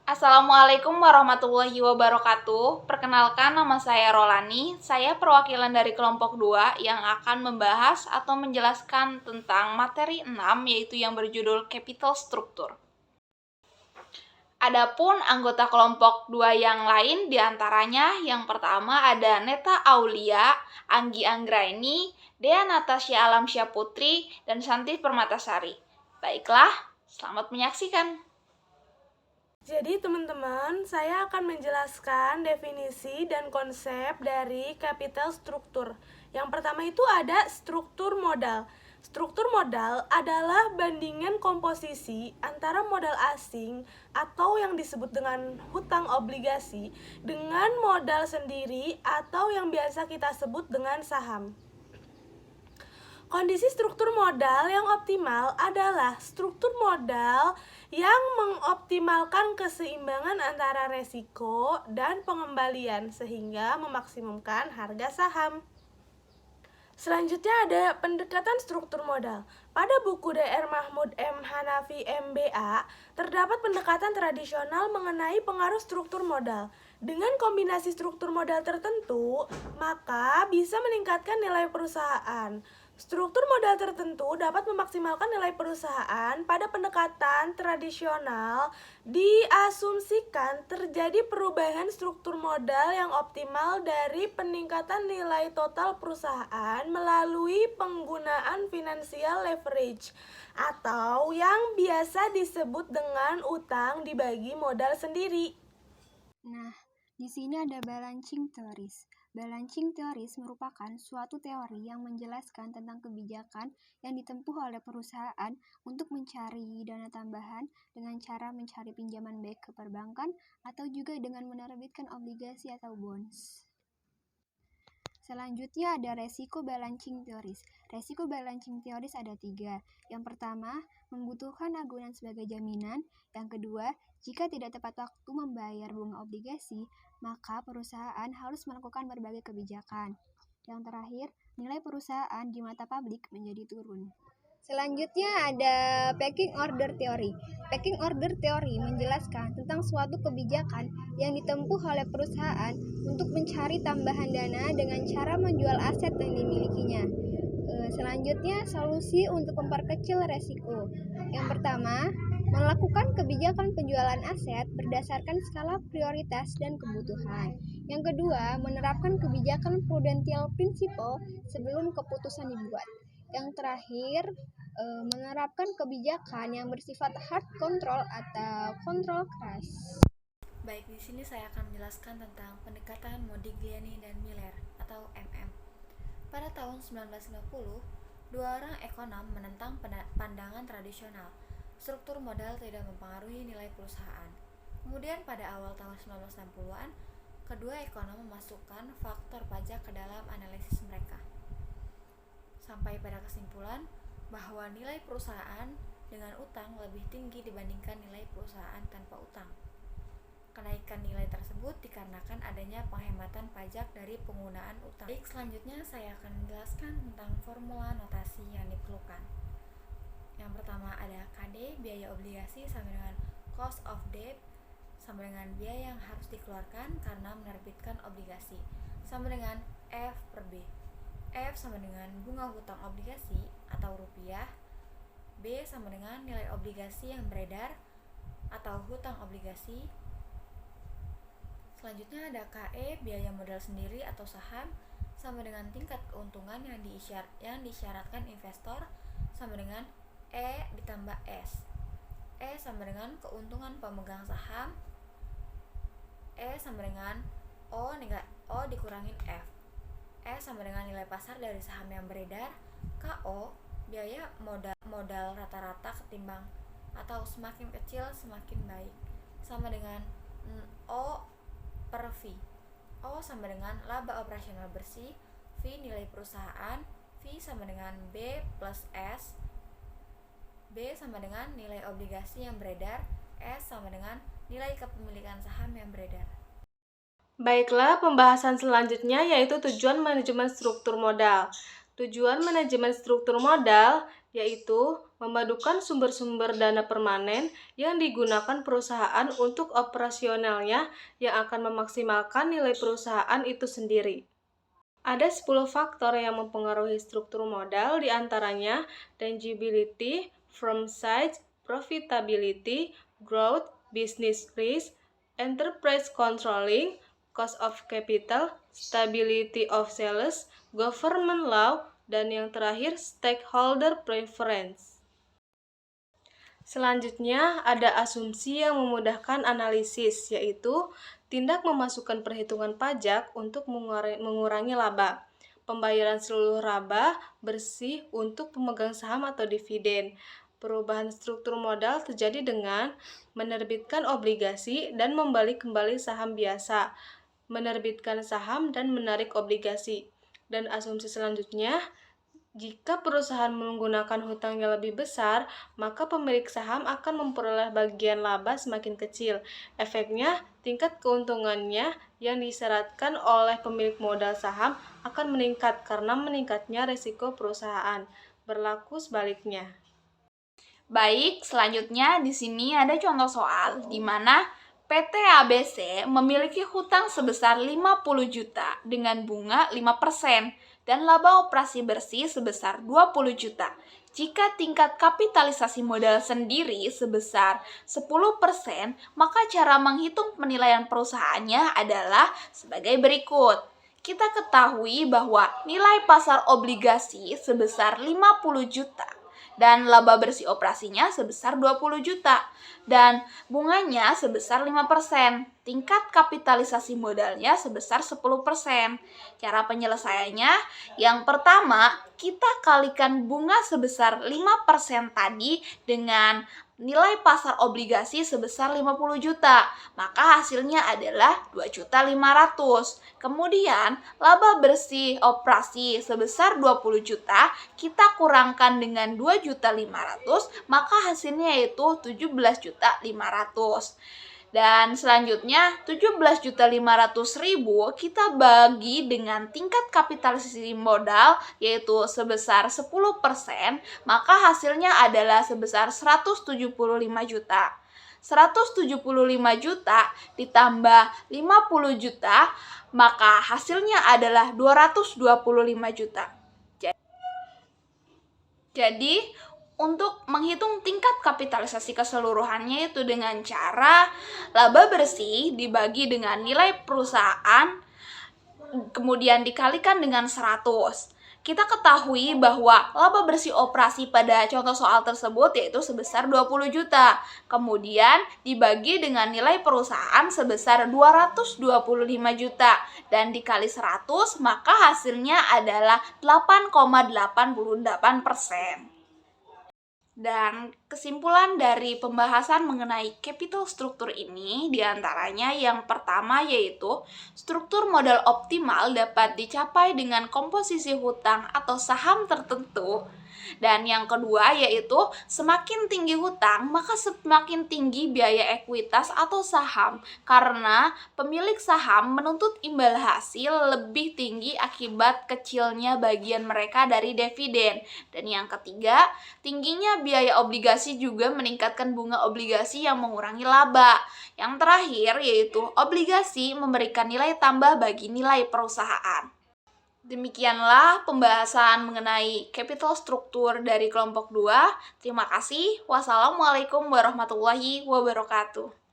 Assalamualaikum warahmatullahi wabarakatuh. Perkenalkan, nama saya Rolani. Saya perwakilan dari kelompok 2 yang akan membahas atau menjelaskan tentang materi 6, yaitu yang berjudul Capital Structure. Adapun anggota kelompok 2 yang lain diantaranya yang pertama ada Neta Aulia, Anggi Anggraini, Dea Natasha Alamsyah Putri, dan Santi Permatasari. Baiklah, selamat menyaksikan. Jadi teman-teman, saya akan menjelaskan definisi dan konsep dari capital struktur. Yang pertama itu ada struktur modal. Struktur modal adalah bandingan komposisi antara modal asing atau yang disebut dengan hutang obligasi dengan modal sendiri atau yang biasa kita sebut dengan saham. Kondisi struktur modal yang optimal adalah struktur modal yang mengoptimalkan keseimbangan antara resiko dan pengembalian sehingga memaksimumkan harga saham. Selanjutnya ada pendekatan struktur modal. Pada buku Dr. Mahmud M. Hanafi MBA, terdapat pendekatan tradisional mengenai pengaruh struktur modal. Dengan kombinasi struktur modal tertentu, maka bisa meningkatkan nilai perusahaan. Struktur modal tertentu dapat memaksimalkan nilai perusahaan. Pada pendekatan tradisional, diasumsikan terjadi perubahan struktur modal yang optimal dari peningkatan nilai total perusahaan melalui penggunaan financial leverage atau yang biasa disebut dengan utang dibagi modal sendiri. Nah, di sini ada balancing theories. Balancing theories merupakan suatu teori yang menjelaskan tentang kebijakan yang ditempuh oleh perusahaan untuk mencari dana tambahan dengan cara mencari pinjaman baik ke perbankan atau juga dengan menerbitkan obligasi atau bonds. Selanjutnya ada resiko balancing theories. Resiko balancing theories ada 3. Yang pertama, membutuhkan agunan sebagai jaminan. Yang kedua, jika tidak tepat waktu membayar bunga obligasi, maka perusahaan harus melakukan berbagai kebijakan. Yang terakhir, nilai perusahaan di mata publik menjadi turun. Selanjutnya ada pecking order theory. Pecking order theory menjelaskan tentang suatu kebijakan yang ditempuh oleh perusahaan untuk mencari tambahan dana dengan cara menjual aset yang dimilikinya. Selanjutnya, solusi untuk memperkecil resiko. Yang pertama, melakukan kebijakan penjualan aset berdasarkan skala prioritas dan kebutuhan. Yang kedua, menerapkan kebijakan prudential principle sebelum keputusan dibuat. Yang terakhir, menerapkan kebijakan yang bersifat hard control atau kontrol keras. Baik, di sini saya akan menjelaskan tentang pendekatan Modigliani dan Miller atau MM. Pada tahun 1950, dua orang ekonom menentang pandangan tradisional. Struktur modal tidak mempengaruhi nilai perusahaan. Kemudian pada awal tahun 1960-an, kedua ekonom memasukkan faktor pajak ke dalam analisis mereka. Sampai pada kesimpulan bahwa nilai perusahaan dengan utang lebih tinggi dibandingkan nilai perusahaan tanpa utang. Kenaikan nilai tersebut dikarenakan adanya penghematan pajak dari penggunaan utang. Baik, selanjutnya saya akan menjelaskan tentang formula notasi yang diperlukan. Yang pertama ada KD, biaya obligasi sama dengan cost of debt sama dengan biaya yang harus dikeluarkan karena menerbitkan obligasi sama dengan F per B. F sama dengan bunga hutang obligasi atau rupiah. B sama dengan nilai obligasi yang beredar atau hutang obligasi. Selanjutnya ada KE, biaya modal sendiri atau saham, sama dengan tingkat keuntungan yang disyaratkan investor, sama dengan E ditambah S. E sama dengan keuntungan pemegang saham. E sama dengan O dikurangin F. E sama dengan nilai pasar dari saham yang beredar. KO, biaya modal rata-rata ketimbang atau semakin kecil semakin baik, sama dengan O per V. O sama dengan laba operasional bersih, V nilai perusahaan, V sama dengan B plus S. B sama dengan nilai obligasi yang beredar, S sama dengan nilai kepemilikan saham yang beredar. Baiklah, pembahasan selanjutnya yaitu tujuan manajemen struktur modal. Tujuan manajemen struktur modal yaitu memadukan sumber-sumber dana permanen yang digunakan perusahaan untuk operasionalnya yang akan memaksimalkan nilai perusahaan itu sendiri. Ada 10 faktor yang mempengaruhi struktur modal, diantaranya tangibility, firm size, profitability, growth, business risk, enterprise controlling, cost of capital, stability of sales, government law, dan yang terakhir stakeholder preference. Selanjutnya, ada asumsi yang memudahkan analisis, yaitu tindak memasukkan perhitungan pajak untuk mengurangi laba, pembayaran seluruh laba bersih untuk pemegang saham atau dividen. Perubahan struktur modal terjadi dengan menerbitkan obligasi dan membalik kembali saham biasa, menerbitkan saham dan menarik obligasi. Dan asumsi selanjutnya, jika perusahaan menggunakan hutang yang lebih besar, maka pemilik saham akan memperoleh bagian laba semakin kecil. Efeknya, tingkat keuntungannya yang disyaratkan oleh pemilik modal saham akan meningkat karena meningkatnya risiko perusahaan. Berlaku sebaliknya. Baik, selanjutnya di sini ada contoh soal di mana PT ABC memiliki hutang sebesar 50 juta dengan bunga 5% dan laba operasi bersih sebesar 20 juta. Jika tingkat kapitalisasi modal sendiri sebesar 10%, maka cara menghitung penilaian perusahaannya adalah sebagai berikut. Kita ketahui bahwa nilai pasar obligasi sebesar 50 juta dan laba bersih operasinya sebesar 20 juta dan bunganya sebesar 5%. Tingkat kapitalisasi modalnya sebesar 10%. Cara penyelesaiannya, yang pertama, kita kalikan bunga sebesar 5% tadi dengan nilai pasar obligasi sebesar 50 juta, maka hasilnya adalah 2.500.000. Kemudian, laba bersih operasi sebesar 20 juta, kita kurangkan dengan 2.500.000, maka hasilnya yaitu 17.500.000. Dan selanjutnya 17.500.000 kita bagi dengan tingkat kapitalisasi modal yaitu sebesar 10%, maka hasilnya adalah sebesar 175 juta. 175 juta ditambah 50 juta, maka hasilnya adalah 225 juta. Jadi, untuk menghitung tingkat kapitalisasi keseluruhannya itu dengan cara laba bersih dibagi dengan nilai perusahaan kemudian dikalikan dengan 100. Kita ketahui bahwa laba bersih operasi pada contoh soal tersebut yaitu sebesar 20 juta. Kemudian dibagi dengan nilai perusahaan sebesar 225 juta dan dikali 100 maka hasilnya adalah 8,88%. Dan kesimpulan dari pembahasan mengenai capital struktur ini diantaranya yang pertama yaitu struktur modal optimal dapat dicapai dengan komposisi hutang atau saham tertentu. Dan yang kedua yaitu semakin tinggi hutang maka semakin tinggi biaya ekuitas atau saham karena pemilik saham menuntut imbal hasil lebih tinggi akibat kecilnya bagian mereka dari dividen. Dan yang ketiga, tingginya biaya obligasi juga meningkatkan bunga obligasi yang mengurangi laba. Yang terakhir yaitu obligasi memberikan nilai tambah bagi nilai perusahaan. Demikianlah pembahasan mengenai capital struktur dari kelompok 2. Terima kasih. Wassalamualaikum warahmatullahi wabarakatuh.